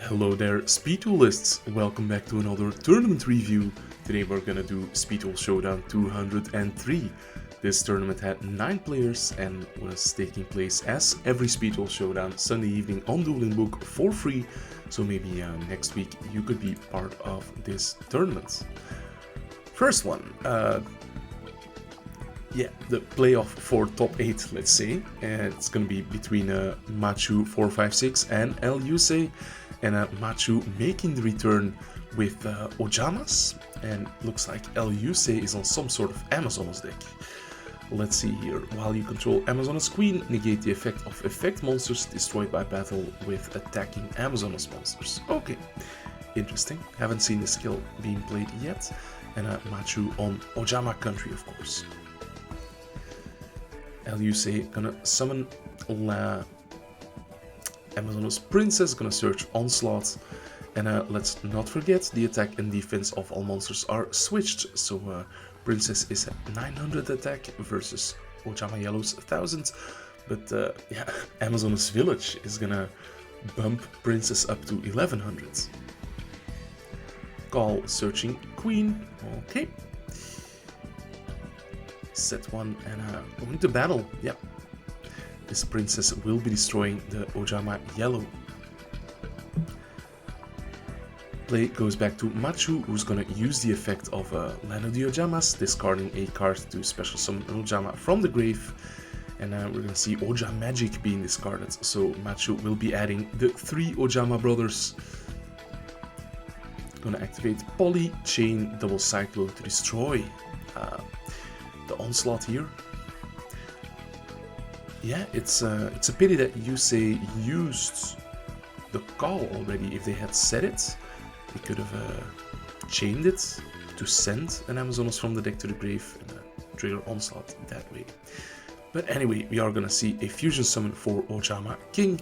Hello there, Speed Duelists! Welcome back to another tournament review. Today we're gonna do Duel Showdown 203. This tournament had 9 players and was taking place as every Duel Showdown Sunday evening on DuelingBook for free. So maybe next week you could be part of this tournament. First one, the playoff for top 8, let's say. It's gonna be between Machu456 and LUC. And Machu making the return with Ojamas, and looks like LUC is on some sort of Amazoness deck. Let's see here. While you control Amazoness Queen, negate the effect of effect monsters destroyed by battle with attacking Amazoness monsters. Okay, interesting. Haven't seen the skill being played yet. And Machu on Ojama country, of course. LUC gonna summon Amazoness Princess, gonna search Onslaught, and let's not forget the attack and defense of all monsters are switched. So Princess is at 900 attack versus Ojama Yellow's 1000, but Amazoness Village is gonna bump Princess up to 1100. Call searching Queen, okay. Set one and going to battle, yep. This princess will be destroying the Ojama Yellow. Play goes back to Machu, who's gonna use the effect of Land of the Ojamas, discarding a card to special summon Ojama from the grave. And we're gonna see Oja Magic being discarded, so Machu will be adding the 3 Ojama brothers. Gonna activate Poly, Chain, Double Cyclone to destroy the Onslaught here. Yeah, it's a pity that UC used the call already. If they had said it, they could have chained it to send an Amazoness from the deck to the grave and trigger Onslaught that way. But anyway, we are gonna see a fusion summon for Ojama King.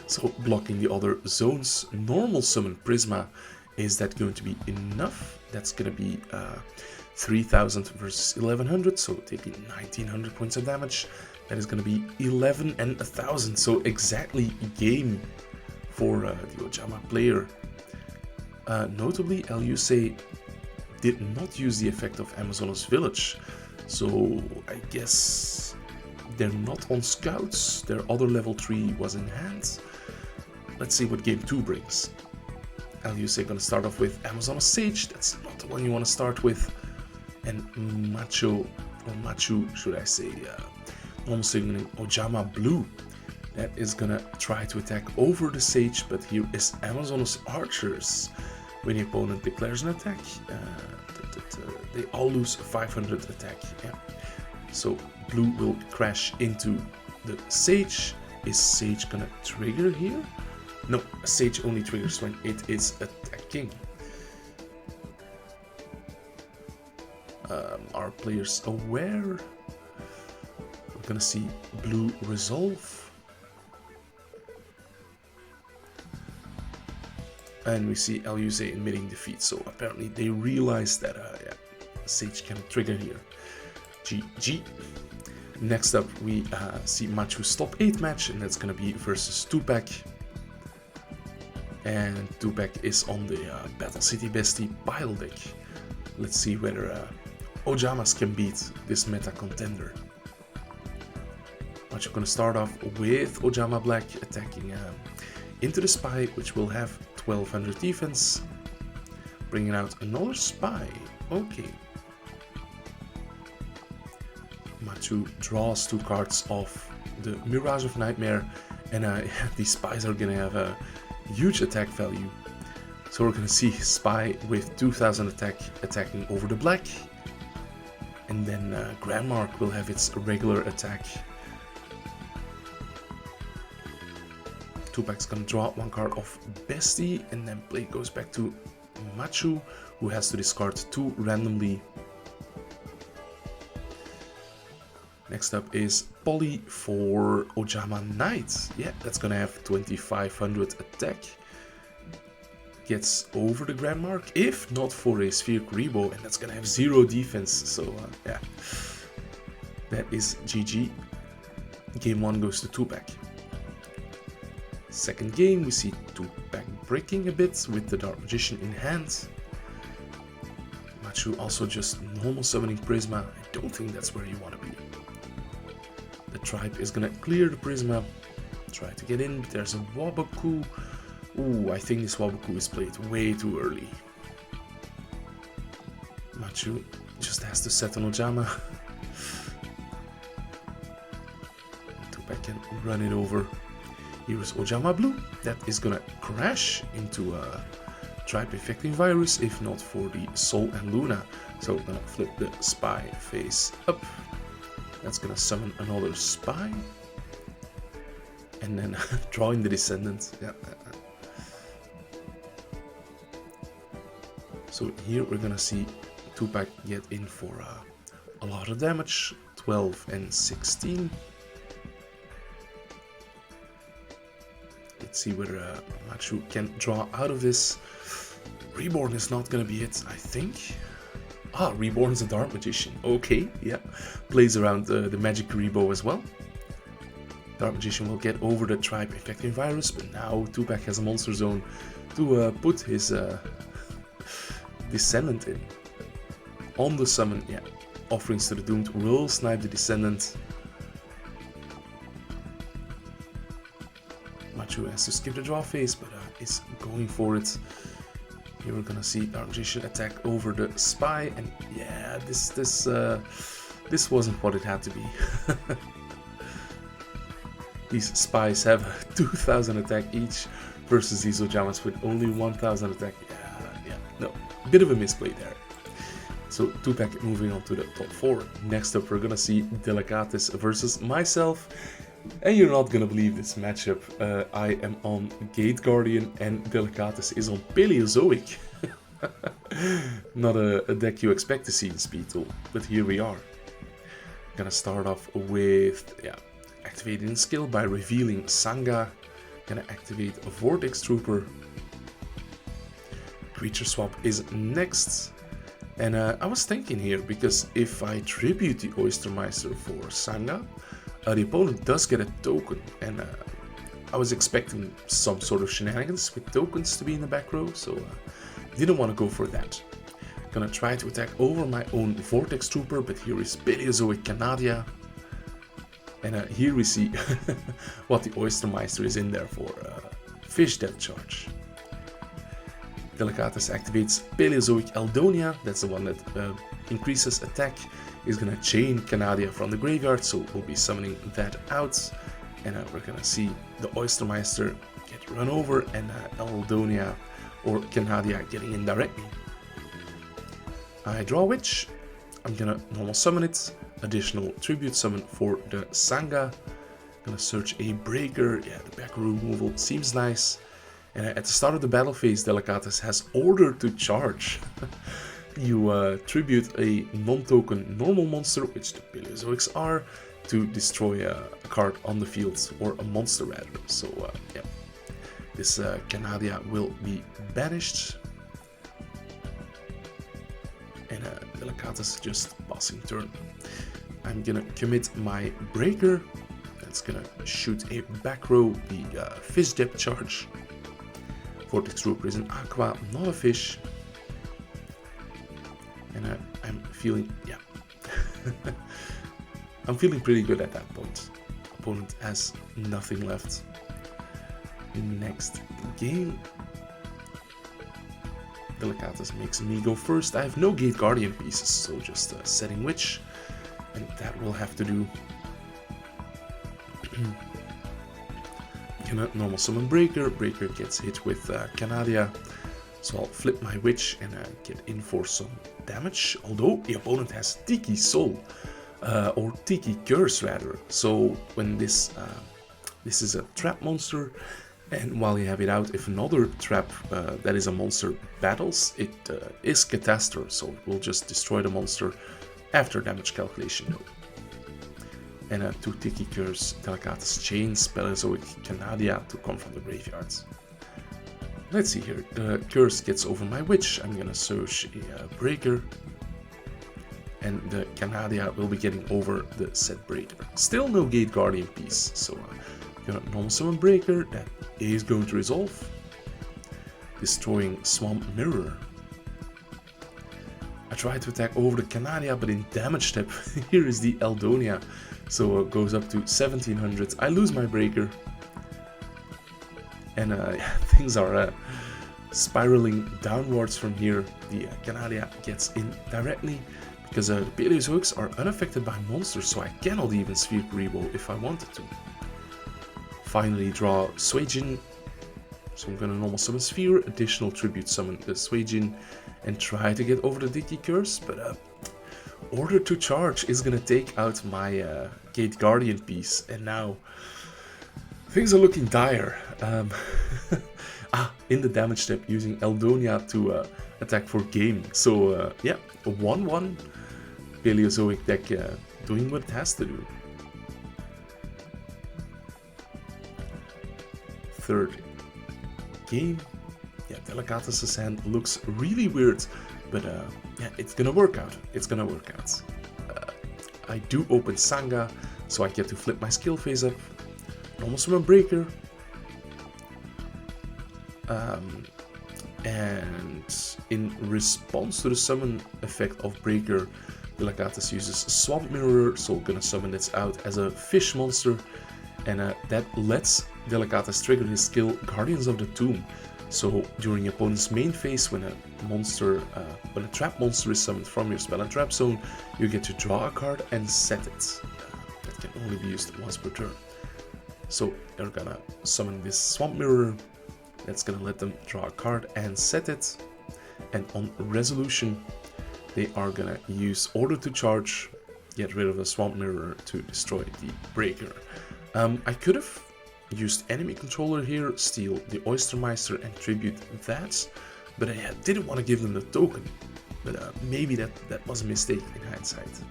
So blocking the other zones. Normal summon Prisma. Is that going to be enough? That's gonna be 3000 versus 1100, so taking 1900 points of damage. That is going to be 11 and 1000, so exactly game for the Ojama player. Notably, LUC did not use the effect of Amazoness Village, so I guess they're not on scouts. Their other level 3 was in hand. Let's see what game 2 brings. LUC going to start off with Amazoness Sage. That's not the one you want to start with. And Machu, should I say, normal signaling Ojama Blue. That is gonna try to attack over the Sage, but here is Amazoness Archers. When the opponent declares an attack, they all lose 500 attack. Yeah. So Blue will crash into the Sage. Is Sage gonna trigger here? No, Sage only triggers when it is attacking. Are players aware? We're gonna see Blue resolve. And we see LUC admitting defeat, so apparently they realize that Sage can trigger here. GG. Next up we see Machu's top 8 match, and that's gonna be versus Tupac. And Tupac is on the Battle City Bestie pile deck. Let's see whether Ojamas can beat this meta contender. Machu gonna start off with Ojama Black attacking into the Spy, which will have 1200 defense. Bringing out another Spy. Okay. Machu draws 2 cards off the Mirage of Nightmare, and these Spies are gonna have a huge attack value. So we're gonna see Spy with 2000 attack attacking over the Black. And then Grandmark will have its regular attack. Tupac's gonna draw 1 card off Bestie, and then play goes back to Machu, who has to discard 2 randomly. Next up is Poly for Ojama Knight. Yeah, that's gonna have 2500 attack. Gets over the Grandmark, if not for a Sphere Rebo, and that's gonna have 0 defense, so yeah. That is GG. Game 1 goes to Tupac. Second game, we see Tupac breaking a bit with the Dark Magician in hand. Machu also just normal summoning Prisma. I don't think that's where you want to be. The tribe is gonna clear the Prisma, try to get in. There's a Waboku. Ooh, I think this Waboku is played way too early. Machu just has to set on Ojama. Tupac can run it over. Here's Ojama Blue. That is gonna crash into a tribe affecting virus, if not for the Sol and Luna. So we're gonna flip the spy face up. That's gonna summon another spy. And then drawing the Descendant. Yeah. So here we're gonna see Tupac get in for a lot of damage. 12 and 16. Let's see whether Machu can draw out of this. Reborn is not gonna be it, I think. Ah, Reborn is a Dark Magician. Okay, yeah. Plays around the Magic Rebo as well. Dark Magician will get over the tribe infecting virus, but now Tupac has a monster zone to put his Descendant in. On the summon, yeah. Offerings to the Doomed will snipe the Descendant. Machu has to skip the draw phase, but is going for it. Here we're gonna see Dark Magician attack over the spy, and yeah, this wasn't what it had to be. These spies have 2000 attack each versus these Ojamas with only 1000 attack. Yeah, no, bit of a misplay there. So Tupac moving on to the top 4. Next up, we're gonna see Delicatus versus myself. And you're not gonna believe this matchup. I am on Gate Guardian and Delicatus is on Paleozoic. Not a deck you expect to see in Speed Tool, but here we are. Gonna start off with activating skill by revealing Sanga. Gonna activate a Vortex Trooper. Creature swap is next. And I was thinking here, because if I tribute the Oystermeister for Sanga, the opponent does get a token, and I was expecting some sort of shenanigans with tokens to be in the back row, so didn't want to go for that. Gonna try to attack over my own Vortex Trooper, but here is Paleozoic Canadia. And here we see what the Oystermeister is in there for, Fish Death Charge. Delicatus activates Paleozoic Eldonia, that's the one that increases attack. Is gonna chain Canadia from the graveyard, so we'll be summoning that out. And we're gonna see the Oystermeister get run over and Eldonia or Canadia getting in directly. I draw a Witch, I'm gonna normal summon it, additional tribute summon for the Sanga. Gonna search a Breaker, yeah, the back row removal seems nice. And at the start of the battle phase, Delicatus has ordered to charge. You tribute a non-token normal monster, which the Paleozoics are, to destroy a card on the field, or a monster rather. So yeah, this Canadia will be banished. And Delicatus just passing turn. I'm gonna commit my Breaker. That's gonna shoot a back row, the Fish Depth Charge. Vortex Trooper is an Aqua, not a fish. And I'm feeling, yeah, I'm feeling pretty good at that point. Opponent has nothing left. Next game, Delicatus makes me go first. I have no Gate Guardian pieces, so just setting Witch, and that will have to do. Gonna normal summon Breaker. Breaker gets hit with Canadia. So I'll flip my Witch and get in for some damage, although the opponent has Tiki Soul, or Tiki Curse rather. So when this is a trap monster, and while you have it out, if another trap that is a monster battles, it is Catastor, so it will just destroy the monster after damage calculation. And 2 Tiki Curse, Delicatus chains Paleozoic Canadia to come from the graveyards. Let's see here, the curse gets over my Witch, I'm gonna search a Breaker, and the Canadia will be getting over the set Breaker. Still no Gate Guardian piece, so I'm gonna normal summon Breaker, that is going to resolve, destroying Swamp Mirror. I tried to attack over the Canaria, but in damage step, here is the Eldonia. So it goes up to 1700. I lose my breaker. And things are spiraling downwards from here. The Canaria gets in directly, because the Paleozoics are unaffected by monsters, so I cannot even Sphere Rebo if I wanted to. Finally draw Suijin, so I'm gonna normal summon Sphere, additional tribute summon the Suijin, and try to get over the Dicky Curse, but Order to Charge is gonna take out my Gate Guardian piece, and now things are looking dire. In the damage step, using Eldonia to attack for game. So yeah, a 1-1 Paleozoic deck doing what it has to do. Third game. Yeah, Delicatus' hand looks really weird, but yeah, it's gonna work out. It's gonna work out. I do open Sanga, so I get to flip my skill phase up. Normal summon Breaker. And in response to the summon effect of Breaker, Delicatus uses Swamp Mirror, so gonna summon this out as a fish monster, and that lets Delicatus trigger his skill Guardians of the Tomb. So during opponent's main phase, when a trap monster is summoned from your spell and trap zone, you get to draw a card and set it. That can only be used once per turn. So they're gonna summon this Swamp Mirror. That's gonna let them draw a card and set it. And on resolution, they are gonna use Order to Charge, get rid of the Swamp Mirror to destroy the Breaker. I could have used Enemy Controller here, steal the Oystermeister and tribute that, but I didn't want to give them the token. But maybe that was a mistake in hindsight.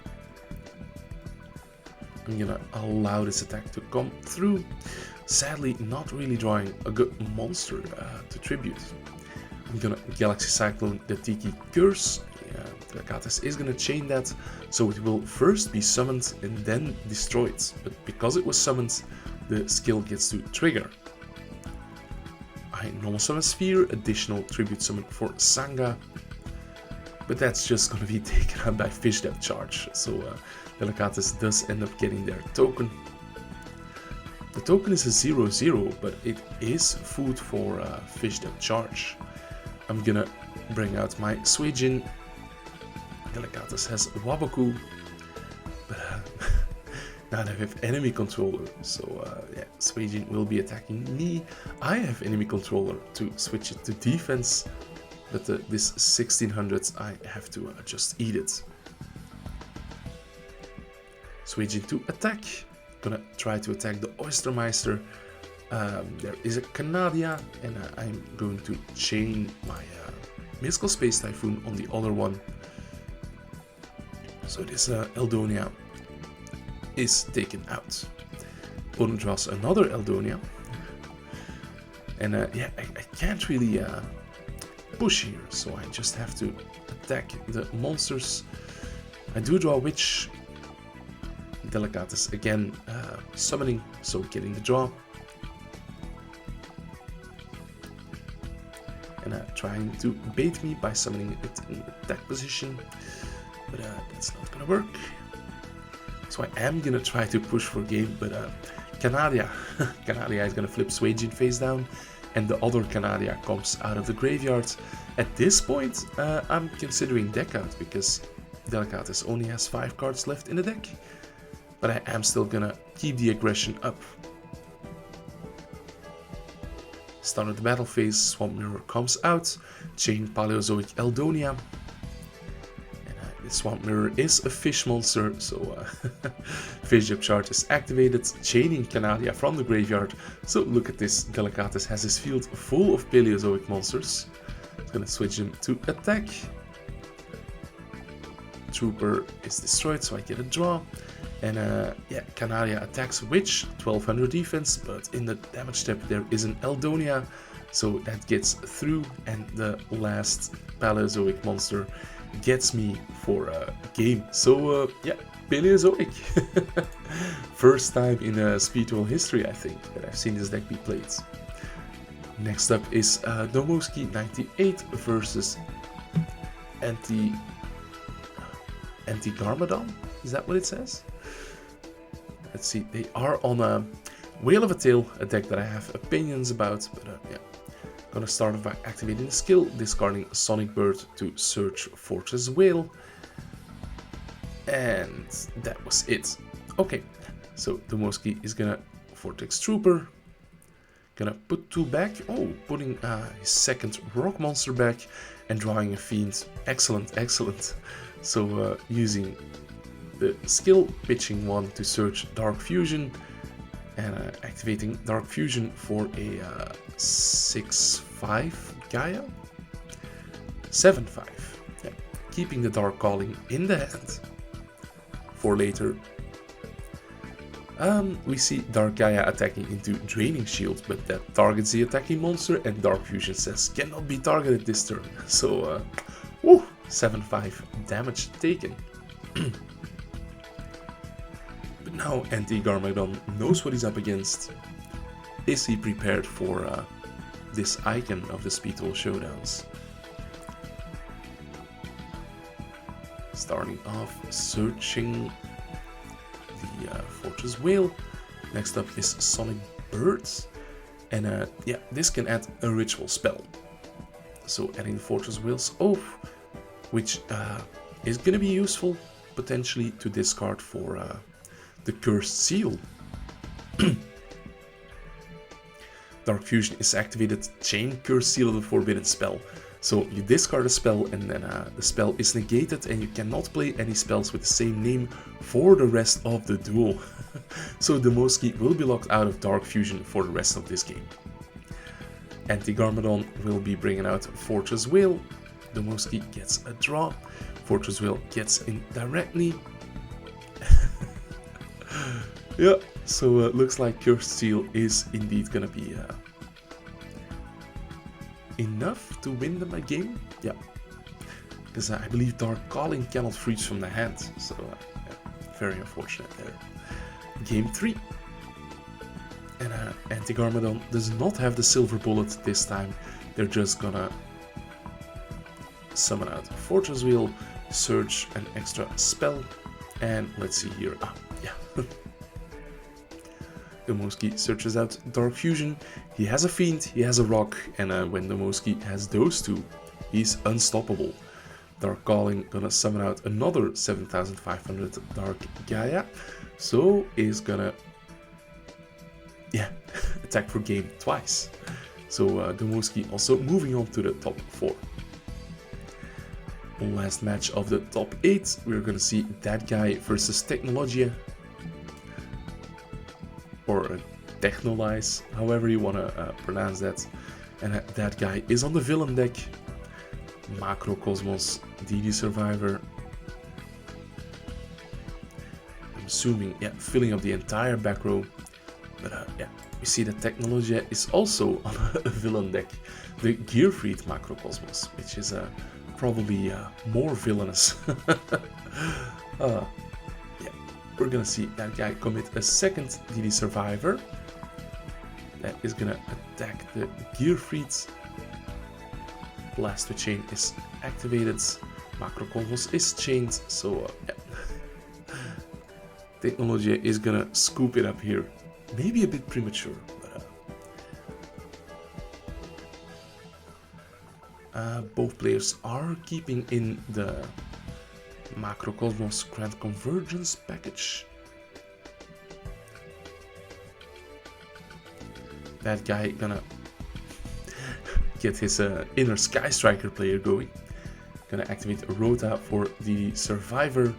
I'm gonna allow this attack to come through. Sadly, not really drawing a good monster to tribute. I'm gonna Galaxy Cyclone the Tiki Curse. Delicatus is gonna chain that, so it will first be summoned and then destroyed. But because it was summoned, the skill gets to trigger. I normal summon Sphere, additional tribute summon for Sanga. But that's just gonna be taken out by Fish Depth Charge. So Delicatus does end up getting their token. The token is a 0/0, but it is food for Fish Depth Charge. I'm gonna bring out my Suijin. Delicatus has Waboku, but now they have Enemy Controller, so yeah, Suijin will be attacking me. I have Enemy Controller to switch it to defense, but this 1600 I have to just eat it. Suijin to attack. Gonna try to attack the Oystermeister. There is a Canadia, and I'm going to chain my Mystical Space Typhoon on the other one. So this Eldonia is taken out. Opponent draws another Eldonia. And yeah, I can't really push here, so I just have to attack the monsters. I do draw Witch. Delicatus again summoning, so getting the draw. And trying to bait me by summoning it in attack position, but that's not gonna work. So I am gonna try to push for game, but Canadia is gonna flip Suijin face down, and the other Canadia comes out of the graveyard. At this point, I'm considering deck out, because Delicatus only has 5 cards left in the deck. But I am still gonna keep the aggression up. Start of the battle phase, Swamp Mirror comes out, chain Paleozoic Eldonia. And the Swamp Mirror is a fish monster, so Fish Depth Charge is activated, chaining Canadia from the graveyard. So look at this, Delicatus has his field full of Paleozoic monsters. I'm gonna switch him to attack. Trooper is destroyed, so I get a draw. And yeah, Canaria attacks Witch, 1200 defense, but in the damage step there is an Eldonia, so that gets through, and the last Paleozoic monster gets me for a game. So yeah, Paleozoic. First time in Speed Duel history, I think, that I've seen this deck be played. Next up is Domoski 98 versus Anti-Garmadon. Is that what it says? Let's see, they are on a Whale of a Tail, a deck that I have opinions about, but yeah. Gonna start off by activating the skill, discarding Sonic Bird to search Fortress Whale. And that was it. Okay, so Domoski is gonna Vortex Trooper. Gonna put 2 back. Oh, putting his second rock monster back and drawing a fiend. Excellent, excellent. So using the skill, pitching 1 to search Dark Fusion and activating Dark Fusion for a 6/5 Gaia. 7/5. Yeah. Keeping the Dark Calling in the hand for later. We see Dark Gaia attacking into Draining Shield, but that targets the attacking monster, and Dark Fusion says cannot be targeted this turn. So, 7/5 damage taken. But now Anti-Garmadon knows what he's up against. Is he prepared for this icon of the Duel Showdowns? Starting off, searching the Fortress Whale. Next up is Sonic Birds, and yeah, this can add a ritual spell. So adding the Fortress Whale's Oath, which is going to be useful potentially to discard for the Cursed Seal. Dark Fusion is activated, chain Cursed Seal of the Forbidden Spell. So you discard a spell and then the spell is negated and you cannot play any spells with the same name for the rest of the duel. So Domoski will be locked out of Dark Fusion for the rest of this game. Anti-Garmadon will be bringing out Fortress Whale. Domoski gets a draw. Fortress Whale gets in directly. Yeah, so looks like Cursed Seal is indeed gonna be enough to win them a game. Yeah, because I believe Dark Calling cannot freeze from the hand, so yeah, very unfortunate there. Game 3. And Anti-Garmadon does not have the silver bullet this time. They're just gonna summon out Fortress Wheel, search an extra spell, and let's see here. Yeah. Domoski searches out Dark Fusion. He has a Fiend, he has a Rock, and when Domoski has those two, he's unstoppable. Dark Calling gonna summon out another 7500 Dark Gaia, so is gonna, yeah, attack for game twice. So Domoski also moving on to the top 4. Last match of the top 8, we're gonna see that guy versus Technologia. Or Technolize, however you want to pronounce that. And that guy is on the villain deck. Macrocosmos, DD Survivor. I'm assuming, yeah, filling up the entire back row. But yeah, we see that Technologia is also on a villain deck. The Gearfried Macrocosmos, which is probably more villainous. We're gonna see that guy commit a second DD Survivor. That is gonna attack the Gearfried. Blast to Chain is activated. Macrocosmos is chained, so yeah. Technologia is gonna scoop it up here. Maybe a bit premature, but both players are keeping in the Macrocosmos Grand Convergence package. That guy gonna get his inner Sky Striker player going. Gonna activate Rota for the Survivor.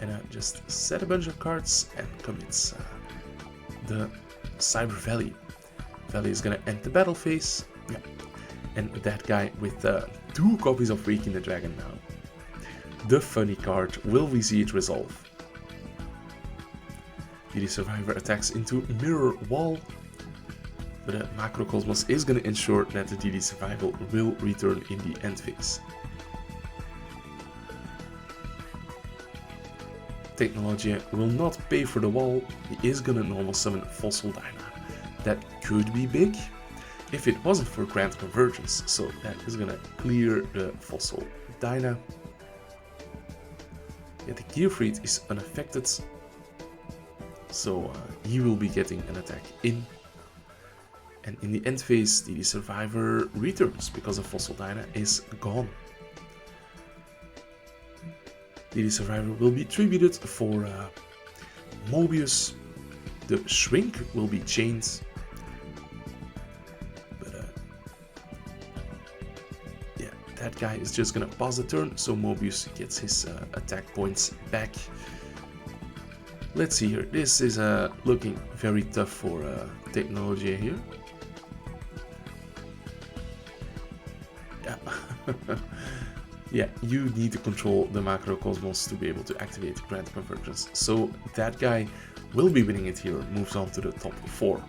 And just set a bunch of cards and commits the Cyber Valley. Valley is gonna end the battle phase. Yeah. And that guy with 2 copies of Waking the Dragon now. The funny card, will we see it resolve? DD Survivor attacks into Mirror Wall, but Macrocosmos is going to ensure that the DD Survival will return in the end phase. Technologia will not pay for the wall, he is going to normal summon Fossil Dyna. That could be big. if it wasn't for Grand Convergence. So that is gonna clear the Fossil Dyna. Yeah, the Gearfried is unaffected, so he will be getting an attack in. And in the end phase, the Survivor returns because the Fossil Dyna is gone. The Survivor will be tributed for Mobius. The Shrink will be chained. But yeah, that guy is just gonna pause the turn, so Mobius gets his attack points back. Let's see here. This is looking very tough for Technology here. Yeah. Yeah, you need to control the Macrocosmos to be able to activate Grand Convergence. So that guy will be winning it here, moves on to the top 4.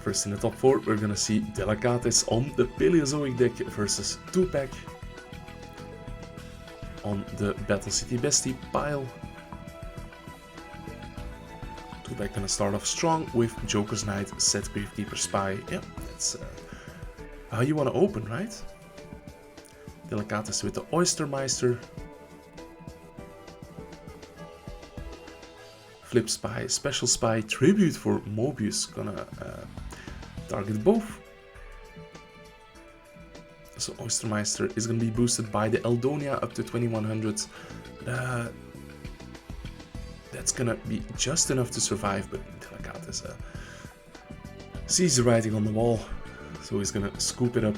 First in the top 4, we're gonna see Delicates on the Paleozoic deck versus Tupac on the Battle City Bestie pile. Tupac gonna start off strong with Joker's Knight, set Gravekeeper Spy. Yeah, that's how you wanna open, right? Delicates with the Oystermeister. Flip Spy, Special Spy, Tribute for Mobius, gonna target both. So Oystermeister is gonna be boosted by the Eldonia up to 2100. That's gonna be just enough to survive, but Delicates sees the writing on the wall, so he's gonna scoop it up.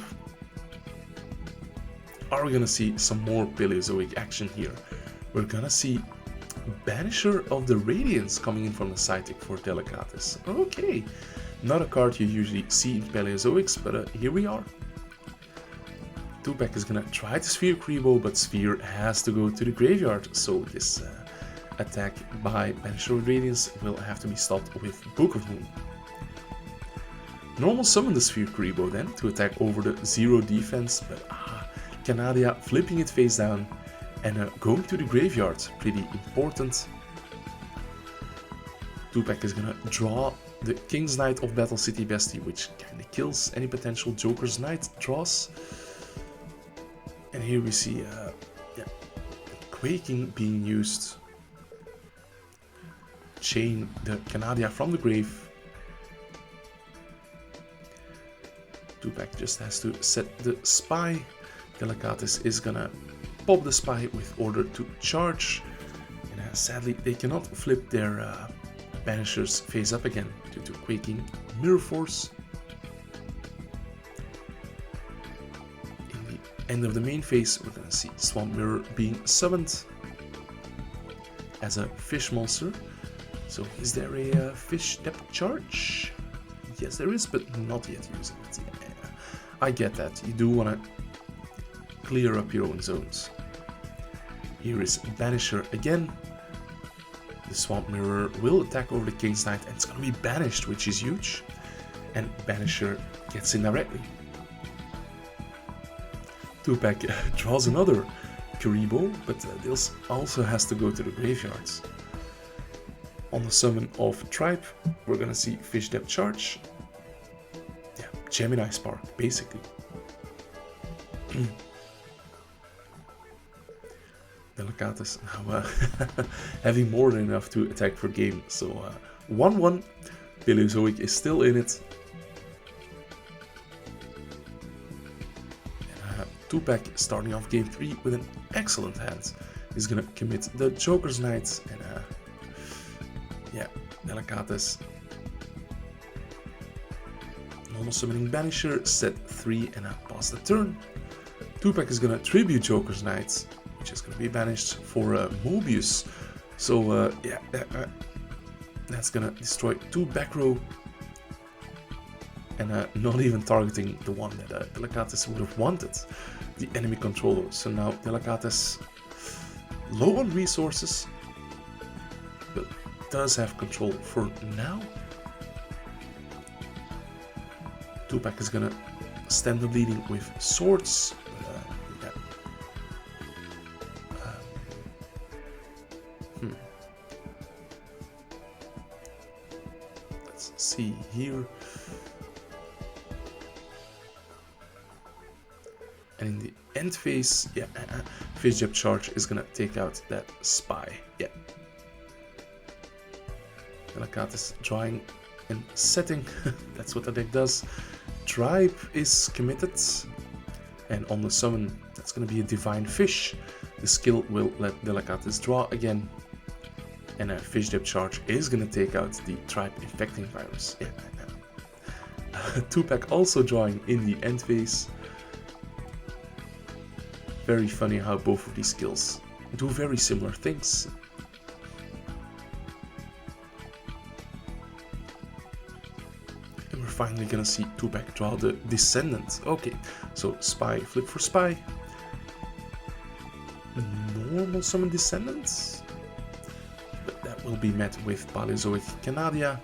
Are we gonna see some more Paleozoic action here? We're gonna see Banisher of the Radiance coming in from the side deck for Delicates. Okay, not a card you usually see in Paleozoics, but here we are. Tupac is gonna try to Sphere Kribo, but Sphere has to go to the graveyard, so this attack by Banisher of Radiance will have to be stopped with Book of Moon. Normal summon the Sphere Kribo then to attack over the 0 defense, but Canadia flipping it face down and going to the graveyard, pretty important. Tupac is gonna draw the King's Knight of Battle City Bestie, which kinda kills any potential Joker's Knight draws. And here we see Quaking being used. Chain the Canadia from the grave. Tupac just has to set the Spy. Delicates is gonna pop the Spy with order to charge, and sadly they cannot flip their Banishers face up again due to Quaking Mirror Force. In the end of the main phase, we're gonna see Swamp Mirror being summoned as a fish monster. So is there a fish depth charge? Yes there is, but not yet using it. Yeah, I get that, you do wanna clear up your own zones. Here is Banisher again. The Swamp Mirror will attack over the King's Knight and it's gonna be banished, which is huge. And Banisher gets in directly. Tupac draws another Kuribo, but this also has to go to the graveyards. On the summon of Tribe, we're gonna see Fish Depth Charge. Yeah, Gemini Spark, basically. Delicates now having more than enough to attack for game. So 1-1, Paleozoic is still in it. And Tupac starting off game 3 with an excellent hand. He's gonna commit the Joker's Knight and yeah, Delicates. Normal summoning Banisher, set 3 and pass the turn. Tupac is gonna tribute Joker's Knight, which is gonna be banished for Mobius. So yeah, that's gonna destroy 2 back row. And not even targeting the one that Delicates would have wanted, the enemy controller. So now Delicates low on resources, but does have control for now. Tupac is gonna stand the bleeding with swords. Yeah. Let's see here. And in the end phase, yeah, Fish Depth Charge is gonna take out that Spy. Yeah. Delicatus drawing and setting. That's what the deck does. Tribe is committed. And on the summon, that's gonna be a Divine Fish. The skill will let Delicatus draw again. And a Fish Depth Charge is gonna take out the Tribe Infecting Virus. Yeah. 2-pack also drawing in the end phase. Very funny how both of these skills do very similar things. And we're finally gonna see 2-pack draw the Descendant. Okay, so Spy, flip for Spy. Normal summon Descendants. But that will be met with Paleozoic Canadia.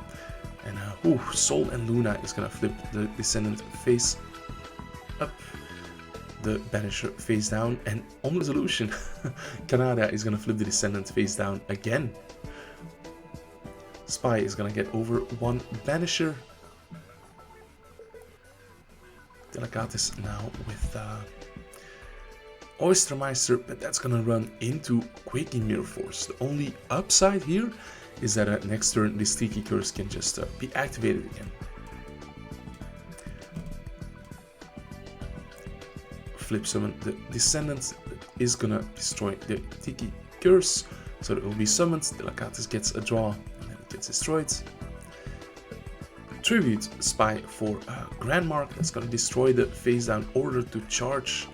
And Sol and Luna is gonna flip the Descendant face up, the Banisher face down, and on resolution, Canadia is gonna flip the Descendant face down again. Spy is gonna get over one Banisher. Delicatus now with Oystermeister, but that's gonna run into Quaking Mirror Force. The only upside here is that next turn this Tiki Curse can just be activated again. Flip summon the Descendant is gonna destroy the Tiki Curse, so it will be summoned. Delicatus gets a draw and then it gets destroyed. Tribute Spy for Grand Mark, that's gonna destroy the face down order to charge.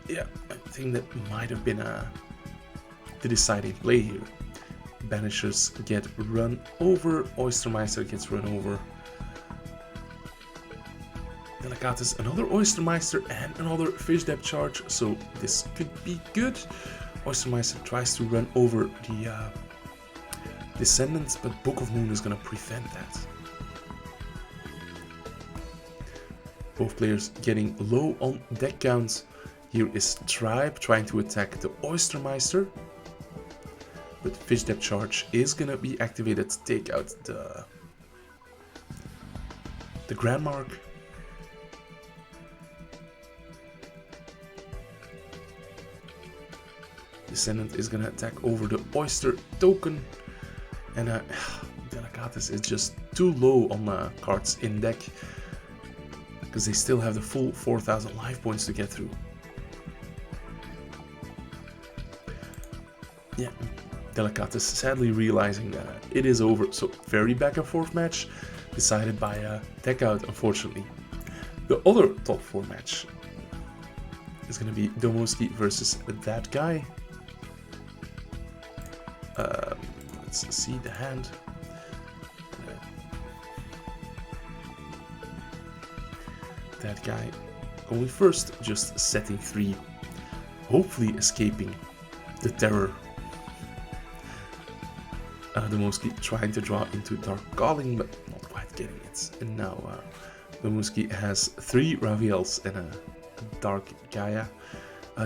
Yeah, I think that might have been the deciding play here. Banishers get run over, Oystermeister gets run over. Delicatus, another Oystermeister and another Fish Depth Charge, so this could be good. Oystermeister tries to run over the Descendants, but Book of Moon is going to prevent that. Both players getting low on deck count. Here is Tribe trying to attack the Oystermeister. But Fish Depth Charge is gonna be activated to take out the Grand Mark. Descendant is gonna attack over the Oyster token. And Delicatus is just too low on cards in deck, because they still have the full 4,000 life points to get through. Yeah. Delicatus sadly realizing that it is over, so very back and forth match decided by deck out, unfortunately. The other top 4 match is going to be Domoski versus that guy. Let's see the hand. That guy going first, just setting 3, hopefully escaping the terror. Domoski trying to draw into Dark Calling, but not quite getting it. And now Domoski has 3 Raviels and a Dark Gaia.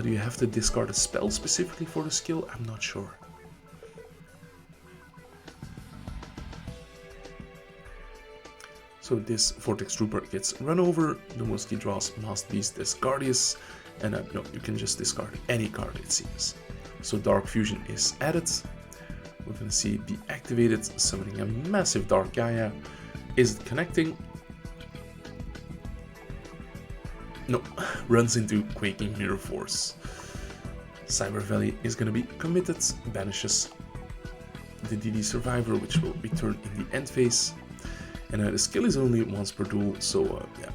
Do you have to discard a spell specifically for the skill? I'm not sure. So this Vortex Trooper gets run over. Domoski draws Masked Beast as Guardius, and no, you can just discard any card, it seems. So Dark Fusion is added. We're going to see it be activated, summoning a massive Dark Gaia. Is it connecting? No, runs into Quaking Mirror Force. Cyber Valley is going to be committed, banishes the DD Survivor, which will return in the end phase. And the skill is only once per duel, so yeah.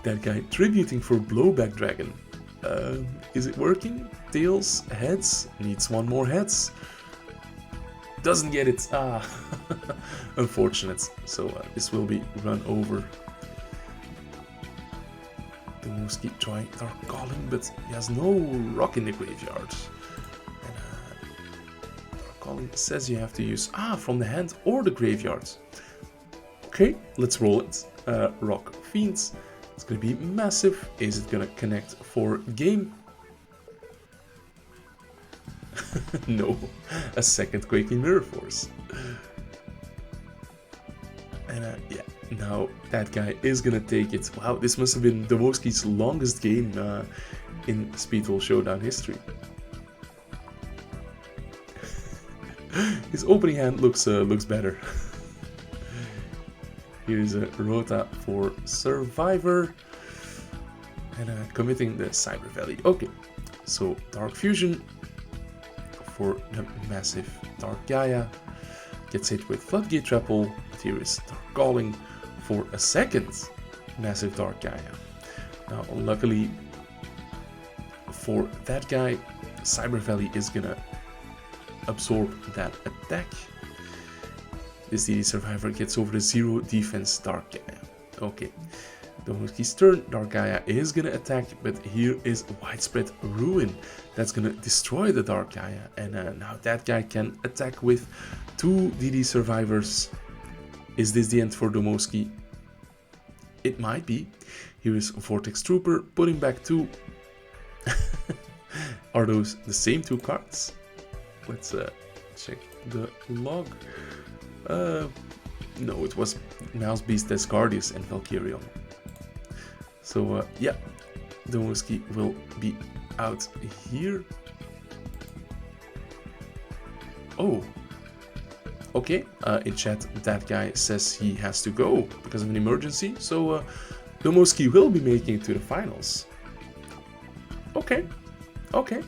That guy tributing for Blowback Dragon. Is it working? Tails, heads, needs one more heads. Doesn't get it. Unfortunate. So this will be run over. Domoski trying Dark Calling, but he has no rock in the graveyard. And Dark Calling says you have to use from the hand or the graveyard. Okay, let's roll it. Rock Fiends. It's gonna be massive. Is it gonna connect for game? No, a second Quaking Mirror Force. And yeah, now that guy is gonna take it. Wow, this must have been Domoski's longest game in Duel Showdown history. His opening hand looks better. Here's a Rota for Survivor and committing the Cyber Valley. Okay, so Dark Fusion for the massive Dark Gaia. Gets hit with Floodgate Trapple. Here is Dark Calling for a second massive Dark Gaia. Now, luckily for that guy, Cyber Valley is gonna absorb that attack. This DD Survivor gets over the 0 defense Dark Gaia. Okay, Domoski's turn. Dark Gaia is gonna attack, but here is Widespread Ruin. That's gonna destroy the Dark Gaia, and now that guy can attack with 2 DD Survivors. Is this the end for Domoski? It might be. Here is Vortex Trooper, putting back 2. Are those the same 2 cards? Let's check the log. No, it was Mouse Beast, Descardius, and Valkyrion. So yeah, Domoski will be out here. Oh, okay. In chat, that guy says he has to go because of an emergency. So Domoski will be making it to the finals. Okay, okay.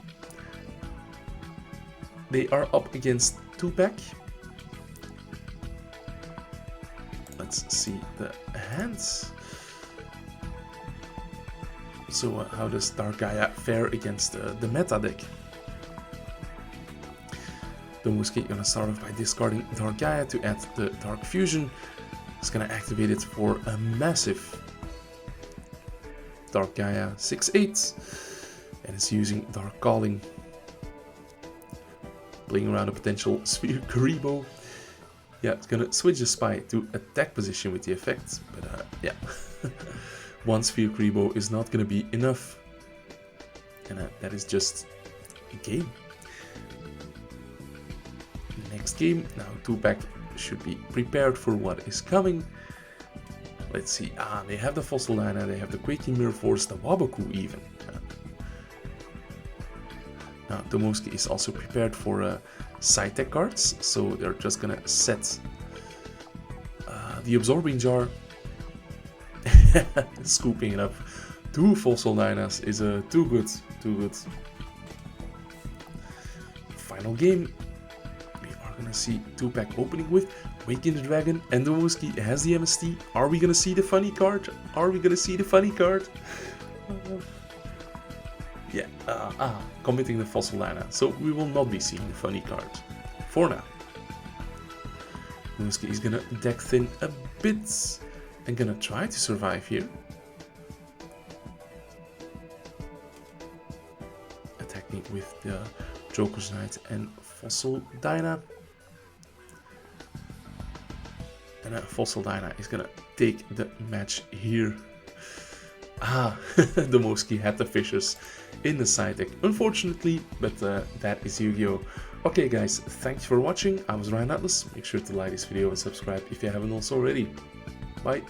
They are up against 2-pack. Let's see the hands. So how does Dark Gaia fare against the meta deck? Domoski gonna start off by discarding Dark Gaia to add the Dark Fusion. It's gonna activate it for a massive Dark Gaia 6/8, and it's using Dark Calling. Playing around a potential Sphere Karibo. Yeah, it's gonna switch the spy to attack position with the effect, but yeah. One Sphere Karibo is not gonna be enough, and that is just a game. Next game, now 2-pack should be prepared for what is coming. Let's see, they have the Fossil Dyna, they have the Quaking Mirror Force, the Waboku even. Now Domoski is also prepared for side tech cards, so they're just gonna set the Absorbing Jar. Scooping it up. 2 Fossil Dynas is too good, too good. Final game. We are gonna see 2-pack opening with Waking the Dragon, and Domoski has the MST. Are we gonna see the funny card? Are we gonna see the funny card? Yeah, committing the Fossil Dyna. So we will not be seeing the funny card for now. Domoski is gonna deck thin a bit and gonna try to survive here. Attacking with the Joker's Knight and Fossil Dyna. And Fossil Dyna is gonna take the match here. Domoski had the Fissures in the side deck, unfortunately, but that is Yu-Gi-Oh! Okay guys, thanks for watching. I was Ryan Atlas. Make sure to like this video and subscribe if you haven't also already. Bye.